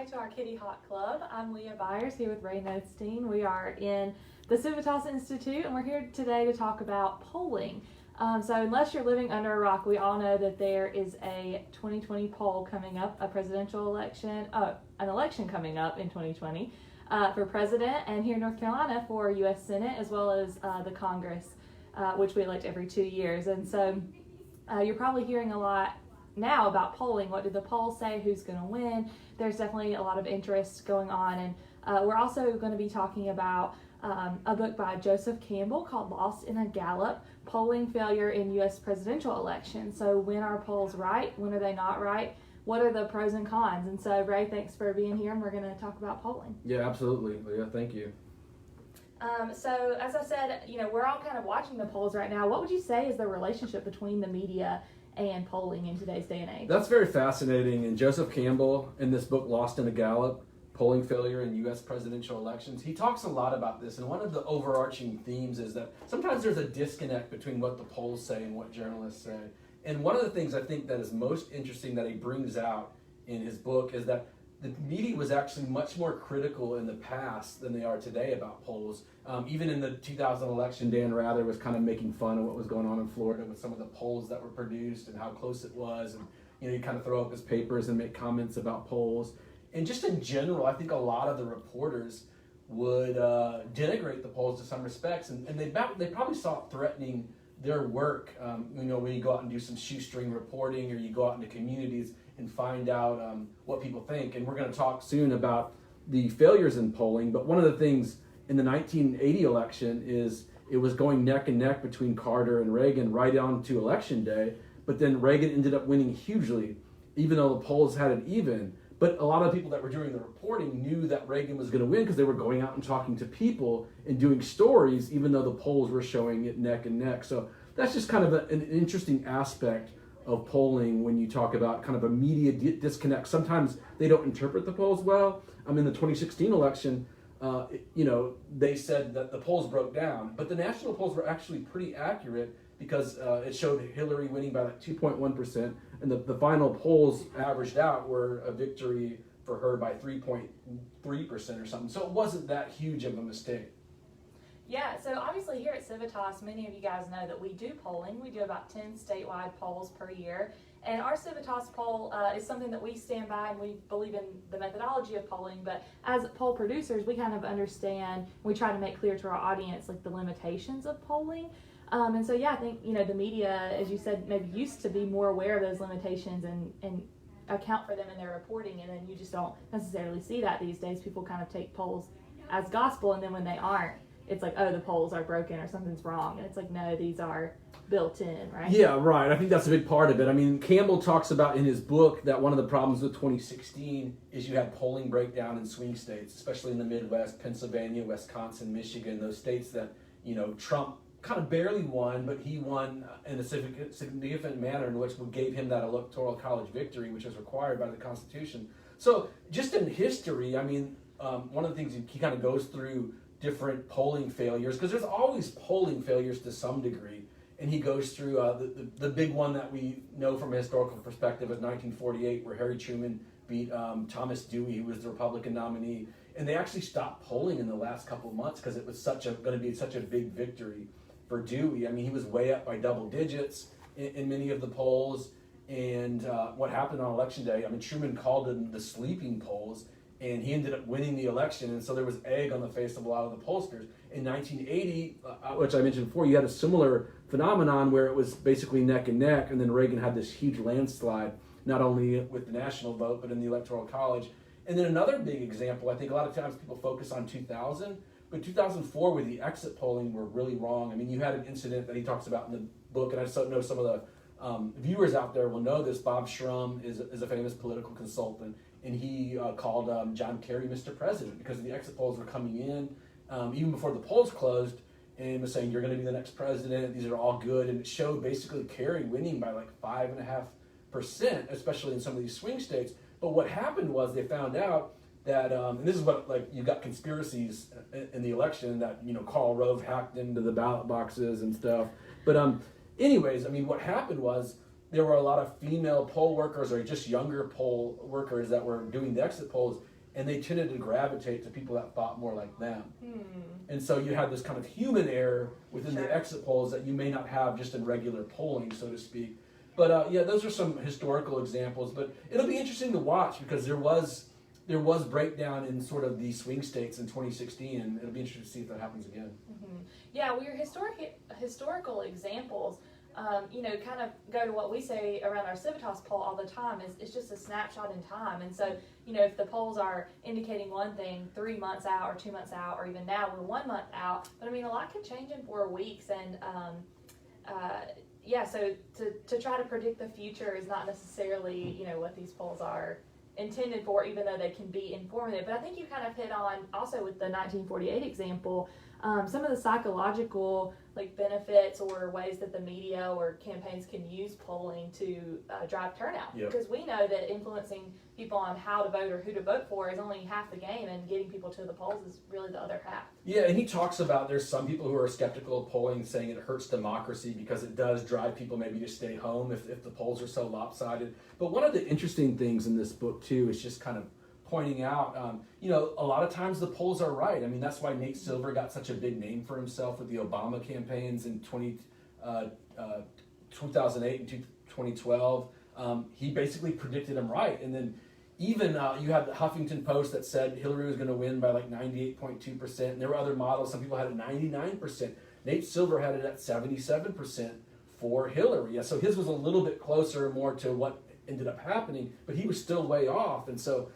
Hi to our Kitty Hawk Club. I'm Leah Byers here with Ray Nothstine. We are in the Civitas Institute and we're here today to talk about polling. So unless you're living under a rock, we all know that there is a 2020 poll coming up, a presidential election, an election coming up in 2020 for president, and here in North Carolina for U.S. Senate, as well as the Congress, which we elect every 2 years. And so you're probably hearing a lot now about polling. What did the polls say? Who's going to win? There's definitely a lot of interest going on, and we're also going to be talking about a book by Joseph Campbell called Lost in a Gallup, Polling Failure in U.S. Presidential Elections. So when are polls right? When are they not right? What are the pros and cons? And so Ray, thanks for being here, and we're going to talk about polling. Yeah, absolutely, Leah. Thank you. So as I said, we're all kind of watching the polls right now. What would you say is the relationship between the media and polling in today's day and age? That's very fascinating. And Joseph Campbell, in this book, Lost in a Gallup, Polling Failure in U.S. Presidential Elections, he talks a lot about this. And one of the overarching themes is that sometimes there's a disconnect between what the polls say and what journalists say. And one of the things I think that is most interesting that he brings out in his book is that the media was actually much more critical in the past than they are today about polls. Even in the 2000 election, Dan Rather was kind of making fun of what was going on in Florida with some of the polls that were produced and how close it was. And he'd kind of throw up his papers and make comments about polls. And just in general, I think a lot of the reporters would denigrate the polls to some respects, and they probably saw it threatening their work. When you go out and do some shoestring reporting, or you go out into communities and find out what people think. And we're going to talk soon about the failures in polling. But one of the things in the 1980 election is it was going neck and neck between Carter and Reagan right on to election day. But then Reagan ended up winning hugely, even though the polls had it even. But a lot of people that were doing the reporting knew that Reagan was going to win because they were going out and talking to people and doing stories, even though the polls were showing it neck and neck. So that's just kind of an interesting aspect of polling when you talk about kind of a media disconnect. Sometimes they don't interpret the polls well. In the 2016 election, they said that the polls broke down, but the national polls were actually pretty accurate because it showed Hillary winning by like 2.1%, and the final polls averaged out were a victory for her by 3.3% or something. So it wasn't that huge of a mistake. Yeah, so obviously here at Civitas, many of you guys know that we do polling. We do about 10 statewide polls per year. And our Civitas poll is something that we stand by, and we believe in the methodology of polling. But as poll producers, we kind of understand, we try to make clear to our audience like the limitations of polling. And so, I think, the media, as you said, maybe used to be more aware of those limitations and account for them in their reporting. And then you just don't necessarily see that these days. People kind of take polls as gospel, and then when they aren't, it's like, oh, the polls are broken or something's wrong. And it's like, no, these are built in, right? Yeah, right. I think that's a big part of it. Campbell talks about in his book that one of the problems with 2016 is you had polling breakdown in swing states, especially in the Midwest, Pennsylvania, Wisconsin, Michigan, those states that, Trump kind of barely won, but he won in a significant manner, in which gave him that electoral college victory, which is required by the Constitution. So just in history, one of the things he kind of goes through different polling failures, because there's always polling failures to some degree, and he goes through the big one that we know from a historical perspective is 1948, where Harry Truman beat Thomas Dewey, who was the Republican nominee, and they actually stopped polling in the last couple of months because it was going to be such a big victory for Dewey. He was way up by double digits in many of the polls, and what happened on election day, Truman called them the sleeping polls, and he ended up winning the election, and so there was egg on the face of a lot of the pollsters. In 1980, which I mentioned before, you had a similar phenomenon where it was basically neck and neck, and then Reagan had this huge landslide, not only with the national vote, but in the Electoral College. And then another big example, I think a lot of times people focus on 2000, but 2004, where the exit polling were really wrong. You had an incident that he talks about in the book, and I know some of the viewers out there will know this. Bob Shrum is a famous political consultant, and he called John Kerry Mr. President because the exit polls were coming in even before the polls closed, and was saying, you're going to be the next president, these are all good, and it showed basically Kerry winning by like 5.5%, especially in some of these swing states. But what happened was they found out that, and this is what, you got conspiracies in the election that, Karl Rove hacked into the ballot boxes and stuff. But anyways, what happened was there were a lot of female poll workers or just younger poll workers that were doing the exit polls, and they tended to gravitate to people that thought more like them. And so you had this kind of human error within the exit polls that you may not have just in regular polling, so to speak. But yeah, those are some historical examples. But it'll be interesting to watch because there was breakdown in sort of the swing states in 2016, and it'll be interesting to see if that happens again. Yeah, well, your historical examples, kind of go to what we say around our Civitas poll all the time is it's just a snapshot in time. And so, if the polls are indicating one thing 3 months out or 2 months out, or even now we're 1 month out, but a lot can change in 4 weeks. And so to try to predict the future is not necessarily, what these polls are intended for, even though they can be informative. But I think you kind of hit on also with the 1948 example, some of the psychological benefits or ways that the media or campaigns can use polling to drive turnout. Because we know that influencing people on how to vote or who to vote for is only half the game, and getting people to the polls is really the other half. Yeah, and he talks about there's some people who are skeptical of polling, saying it hurts democracy because it does drive people maybe to stay home if the polls are so lopsided. But one of the interesting things in this book too is just kind of pointing out, a lot of times the polls are right. That's why Nate Silver got such a big name for himself with the Obama campaigns in 2008 and 2012. He basically predicted him right. And then even you had the Huffington Post that said Hillary was going to win by 98.2%. And there were other models. Some people had it 99%. Nate Silver had it at 77% for Hillary. Yeah, so his was a little bit closer more to what ended up happening, but he was still way off. And so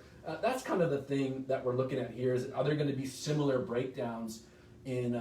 that's kind of the thing that we're looking at here is, are there going to be similar breakdowns in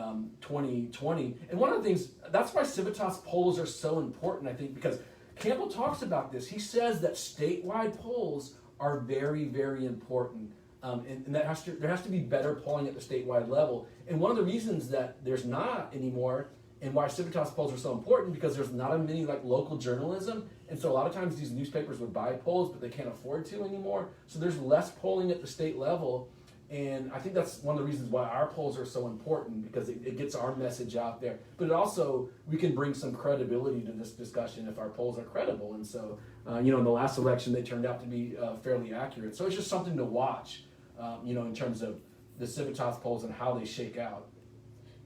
2020? And one of the things, that's why Civitas polls are so important, I think, because Campbell talks about this. He says that statewide polls are very, very important. And there has to be better polling at the statewide level. And one of the reasons that there's not anymore, and why Civitas polls are so important, because there's not as many local journalism, and so a lot of times these newspapers would buy polls, but they can't afford to anymore. So there's less polling at the state level, and I think that's one of the reasons why our polls are so important, because it gets our message out there. But it also, we can bring some credibility to this discussion if our polls are credible. And so, in the last election, they turned out to be fairly accurate. So it's just something to watch, in terms of the Civitas polls and how they shake out.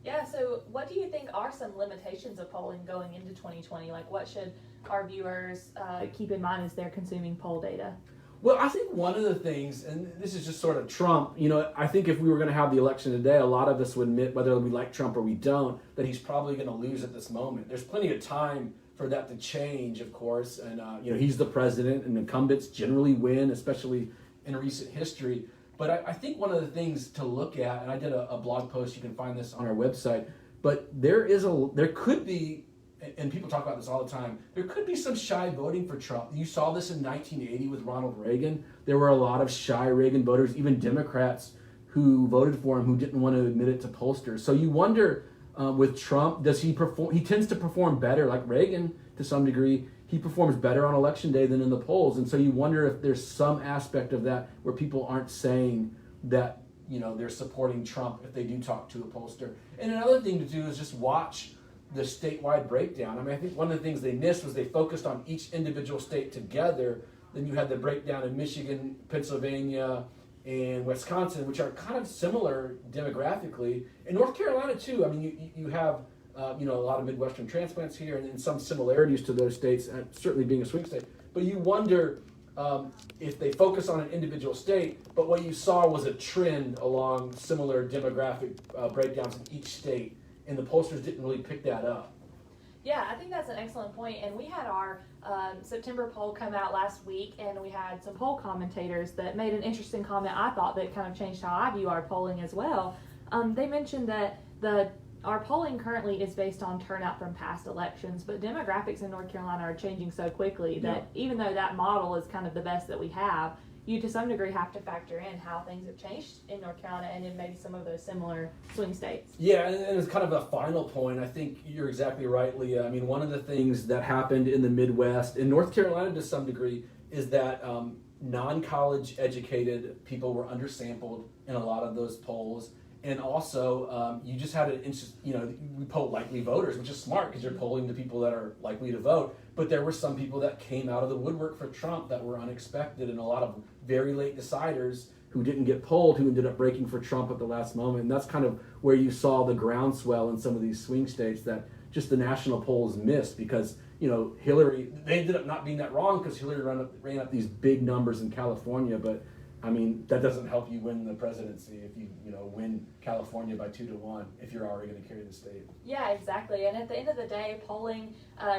Yeah, so what do you think are some limitations of polling going into 2020? What should our viewers keep in mind as they're consuming poll data? Well, I think one of the things, and this is just sort of Trump, I think if we were going to have the election today, a lot of us would admit, whether we like Trump or we don't, that he's probably going to lose at this moment. There's plenty of time for that to change, of course, and he's the president, and incumbents generally win, especially in recent history. But I think one of the things to look at, and I did a blog post, you can find this on our website, but there could be, and people talk about this all the time, there could be some shy voting for Trump. You saw this in 1980 with Ronald Reagan. There were a lot of shy Reagan voters, even Democrats who voted for him who didn't want to admit it to pollsters. So you wonder with Trump, does he perform? He tends to perform better, like Reagan to some degree. He performs better on election day than in the polls. And so you wonder if there's some aspect of that where people aren't saying that, they're supporting Trump if they do talk to a pollster. And another thing to do is just watch the statewide breakdown. I think one of the things they missed was they focused on each individual state together. Then you had the breakdown in Michigan, Pennsylvania, and Wisconsin, which are kind of similar demographically. In North Carolina too, you have a lot of Midwestern transplants here, and some similarities to those states, certainly being a swing state. But you wonder if they focus on an individual state, but what you saw was a trend along similar demographic breakdowns in each state, and the pollsters didn't really pick that up. Yeah, I think that's an excellent point. And we had our September poll come out last week, and we had some poll commentators that made an interesting comment, I thought, that kind of changed how I view our polling as well. They mentioned that our polling currently is based on turnout from past elections, but demographics in North Carolina are changing so quickly that even though that model is kind of the best that we have, you to some degree have to factor in how things have changed in North Carolina and in maybe some of those similar swing states. Yeah, and it's kind of a final point. I think you're exactly right, Leah. One of the things that happened in the Midwest, in North Carolina to some degree, is that non-college educated people were undersampled in a lot of those polls. And also, you just had we poll likely voters, which is smart because you're polling the people that are likely to vote. But there were some people that came out of the woodwork for Trump that were unexpected, and a lot of very late deciders who didn't get polled, who ended up breaking for Trump at the last moment. And that's kind of where you saw the groundswell in some of these swing states that just the national polls missed because, Hillary, they ended up not being that wrong because Hillary ran up these big numbers in California. But, I mean, that doesn't help you win the presidency if you win California by 2-1 if you're already going to carry the state. Yeah, exactly. And at the end of the day, polling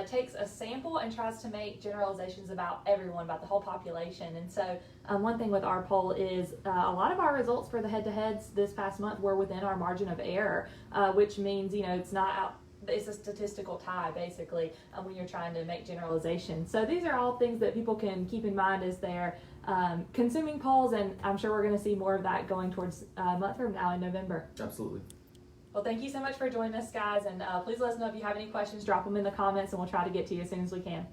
takes a sample and tries to make generalizations about everyone, about the whole population. And so one thing with our poll is a lot of our results for the head-to-heads this past month were within our margin of error, which means, it's not out. It's a statistical tie, basically, when you're trying to make generalizations. So these are all things that people can keep in mind as they're consuming polls, and I'm sure we're going to see more of that going towards a month from now in November. Absolutely. Well, thank you so much for joining us, guys, and please let us know if you have any questions. Drop them in the comments, and we'll try to get to you as soon as we can.